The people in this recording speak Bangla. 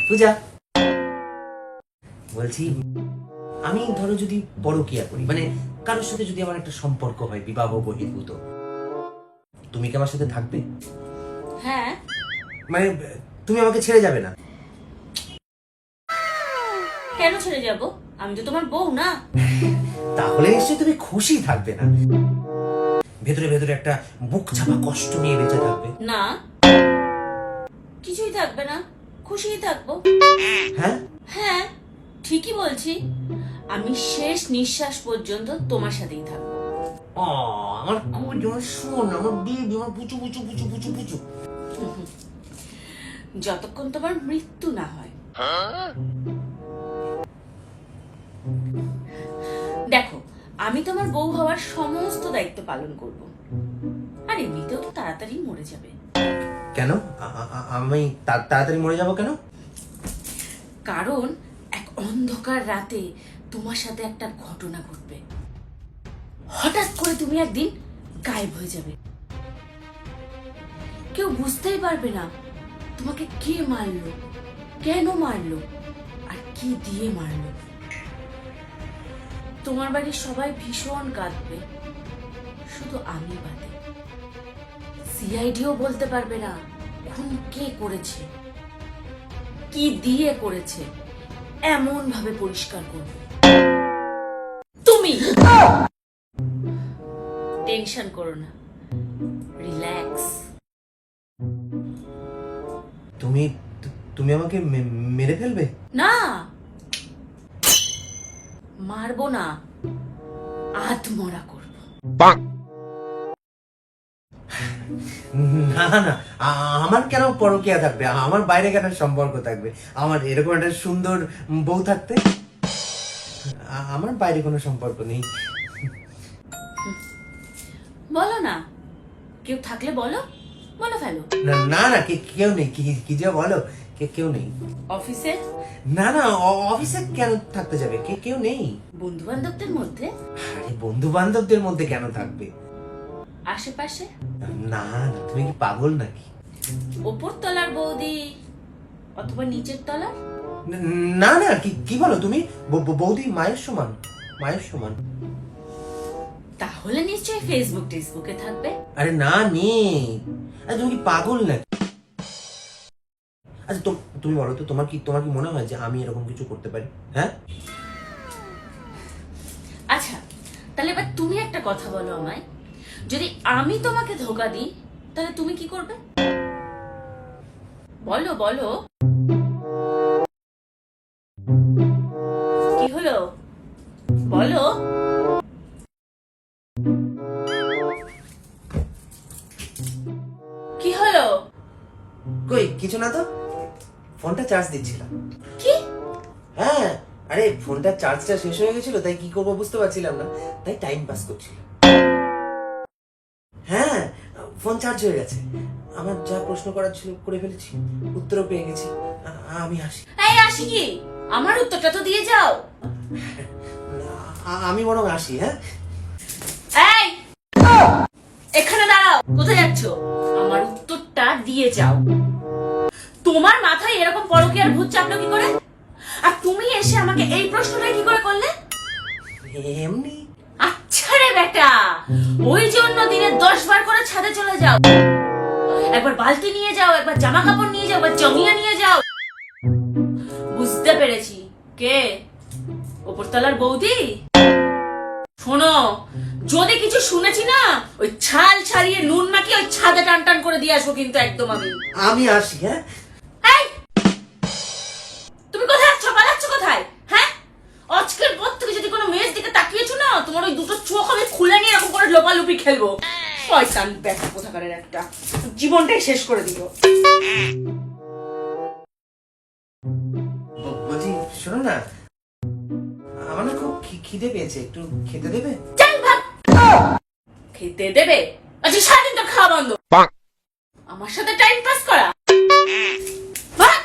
পূজা, বলছি আমি ধরো যদি পরকিয়া করি, মানে কারোর সাথে যদি আমার একটা সম্পর্ক হয় বিবাহ বহির্ভূত, তুমি কি আমার সাথে থাকবে? হ্যাঁ। মানে তুমি আমাকে ছেড়ে যাবে না? কেন ছেড়ে যাব? আমি তো তোমার বউ না। তাহলে নিশ্চয়ই তুমি খুশি থাকবে না, ভেতরে ভেতরে একটা বুক চাপা কষ্ট নিয়ে বেঁচে থাকবে। না, কিছুই থাকবে না, খুশিই থাকবো। হ্যাঁ হ্যাঁ, ঠিকই বলছি। আমি শেষ নিঃশ্বাস পর্যন্ত তোমার সাথেই থাকবো। আমার আমার শোন, আমার বেবি, আমার পুচু পুচু পুচু পুচু পুচু। যতক্ষণ তোমার মৃত্যু না হয়। দেখো, আমি তোমার বউ হওয়ার সমস্ত দায়িত্ব পালন করব। আর এমনিতেও তো তাড়াতাড়ি মরে যাবে। কেন আমি তাড়াতাড়ি মরে যাব কেন? কারণ এক অন্ধকার রাতে তোমার সাথে একটা ঘটনা ঘটবে। হঠাৎ করে তুমি একদিন গায়েব হয়ে যাবে। কেউ বুঝতেই পারবে না তোমাকে কে মারলো, কেন মারলো, আর কি দিয়ে মারলো। তোমার বাড়ির সবাই ভীষণ কাঁদবে, শুধু আমি বাদে। সিআইডিও বলতে পারবে না খুন কে করেছে, কি দিয়ে করেছে। এমন ভাবে পরিষ্কার করবে তুমি। টেনশন করো না, রিল্যাক্স। তুমি তুমি আমাকে মেরে ফেলবে? না, মারবো না, আত্মরা করবো। না না, আমার কেন পরকীয়া থাকবে? আমার বাইরে কেন সম্পর্ক থাকবে? আমার এরকম একটা সুন্দর বউ থাকতে। আমার বাইরে কোনো সম্পর্ক নেই। বলো না, কেউ থাকলে বলো, বলো ফেলো। না না না, কেউ নেই। কি যে বলো, কেউ নেই। অফিসে? না না, অফিসে কেন থাকতে যাবে? কেউ নেই। বন্ধু বান্ধবদের মধ্যে? আরে বন্ধু বান্ধবদের মধ্যে কেন থাকবে? আশেপাশে? না না, তুমি কি পাগল নাকি? ওপর তলার বৌদি অথবা নিচের তলার? না না, কি বলো তুমি? বৌদি মায়ের সমান, মায়ের সমান। তাহলে নিশ্চয়ই ফেসবুকে থাকবে। আরে না, নেই। আরে তুমি কি পাগল নাকি? আচ্ছা তুমি বলো তো, তোমার কি মনে হয় যে আমি এরকম কিছু করতে পারি? হ্যাঁ? আচ্ছা, তাহলে এবার তুমি একটা কথা বলো আমায়, যদি আমি তোমাকে ধোকা দিই তাহলে তুমি কি করবে? বলো বলো। কি হলো, বলো। কি হলো? কই কিছু না তো, ফোনটা চার্জ দিচ্ছিলাম। কি? হ্যাঁ, আরে ফোনটা চার্জটা শেষ হয়ে গেছিল, তাই কি করবো বুঝতে পারছিলাম না, তাই টাইম পাস করছিলাম। হ্যাঁ, ফোন চার্জ হয়ে গেছে। আমার যা প্রশ্ন করার ছিল করে ফেলেছি, উত্তরও পেয়ে গেছি। আমি আসি। এই আসি কি? আমার উত্তরটা তো দিয়ে যাও। আমি বরং আসি। হ্যাঁ, এই এখানে দাঁড়াও, কোথায় যাচ্ছ? আমার উত্তরটা দিয়ে যাও। তোমার মাথায় এরকম পরকীয়ার ভূত চাপলো কি করে? আর তুমি এসে আমাকে এই প্রশ্নটা কি করে করলে? এমনি। আচ্ছা রে বেটা, ওই জন্য দিনে 10 বার করে ছাদে চলে যাও। একবার বালতি নিয়ে যাও, একবার জামা কাপড় নিয়ে যাও, একবার জমিয়া নিয়ে যাও। বুঝতে পেরেছি, কে? উপরতলার বৌদি। শোনো, যদি কিছু শুনেছি না, ওই ছাল ছাড়িয়ে নুন মাখিয়ে ওই ছাদে টান করে দিয়ে আসবো কিন্তু একদম আমি আসি। হ্যাঁ, এই তুমি কোথায় যাচ্ছ, পালাচ্ছ কোথায়? হ্যাঁ, আজকের পর থেকে যদি কোনো মেয়ের দিকে তাকিয়েছো না, তোমার ওই দুটো চোখ আমি খুলে নিয়ে এরকম করে লোপালুপি খেলবো। শয়তান ব্যাটা কোথাকারের একটা, জীবনটাই শেষ করে দিল। বলছি শোনো না, আমার না খুব খিদে পেয়েছে, একটু খেতে দেবে? চল ভাগ। খেতে দেবে? আচ্ছা সারাদিন তো খাওয়া বন্ধ, আমার সাথে টাইম পাস করা। ভাগ।